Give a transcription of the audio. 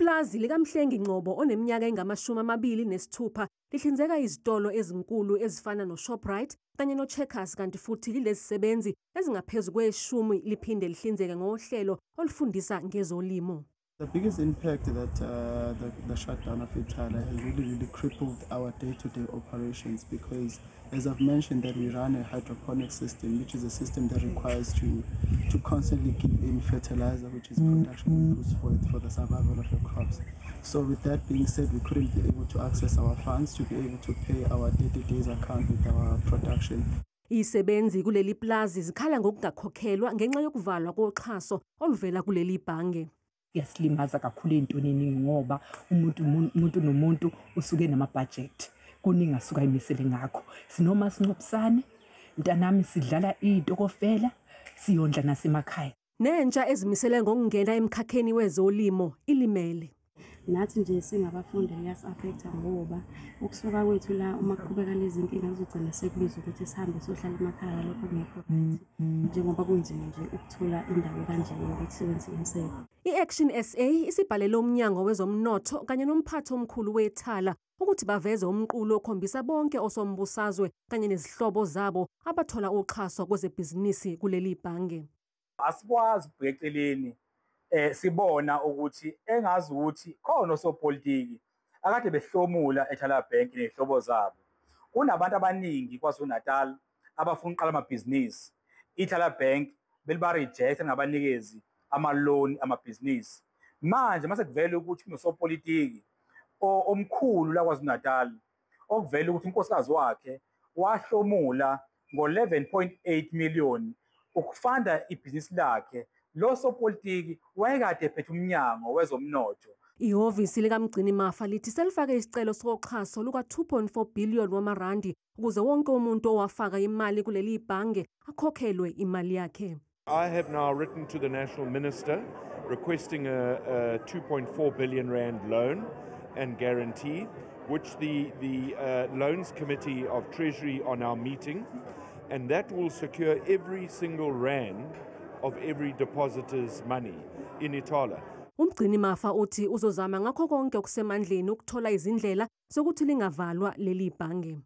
Iplazi likaMhlengi Ngcobo oneminyaka engama-26 lihlinzeka izitolo ezinkulu ezifana no-Shoprite kanye no-Checkers kanti futhi lilezisebenzi ezingaphezu kwe-10 liphinde lihlinzeke ngohlelo olufundisa ngezolimo. The biggest impact that the shutdown of Ithala has really crippled our day-to-day operations because, as I've mentioned, that we run a hydroponic system, which is a system that requires to constantly give in fertilizer, which is production inputs for the survival of the crops. So with that being said, we couldn't be able to access our funds to be able to pay our day-to-day account with our production. Isebenzi kuleli plazi zikhala ngokungakhokhelwa ngenxa yokuvalwa koxhaso oluvela kuleli bhange. Yasilimaza kakhulu entweni ngoba umuntu nomuntu usuke nama-budget kuningi asuka imisele ngakho sinoma sincophisane mntanami sidlala itokofela siyondla nasemakhaya. Nentsha ezimisele ngokungena emkhakheni wezolimo ilimele. Nathi nje singabafundi liyas-affecta ngoba ukusuka kwethu la uma kuqhubeka lezi nkinga kuzogcina sekubiza ukuthi sihambe sohlala emakhaya lokho kungekho right njengoba kunzima nje ukuthola indawo kanje yokuthi siwenze imisebenzi. I-Action SA isibhalele umnyango wezomnotho kanye nomphathi omkhulu wethala ukuthi baveze umqulo okhombisa bonke osombusazwe kanye nezihlobo zabo abathola uxhaso kwezebhizinisi kuleli bhange. Asikwazi ubheceleni sibona ukuthi engazi ukuthi khona osopolitiki akade behlomula eThala Bank nezihlobo zabo. Kunabantu abaningi kwaZulu-Natal abafuna uqala amabhizinisi. iThala Bank beliba reject ngabanikezi ama-loan amabhizinisi. Manje mase kuvela ukuthi kunosopolitiki omkhulu la kwaZulu-Natal okuvela ukuthi unkosikazi wakhe wahlomula ngo-11.8 million ukufanda ibhizinisi lakhe. Lo sopolitiki wayekade ephethe umnyango wezomnotho. Ihhovisi likaMgcini Mafa lithi selifake isicelo soxhaso luka 2.4 billion wamarandi ukuze wonke umuntu owafaka imali kuleli bhange akhokhelwe imali yakhe. I have now written to the National Minister requesting a 2.4 billion rand loan and guarantee, which the Loans Committee of Treasury are now meeting, and that will secure every single rand of every depositor's money in Ithala. Umgcini Mafa uthi uzozama ngakho konke okusemandleni ukuthola izindlela zokuthi lingavalwa leli bhange.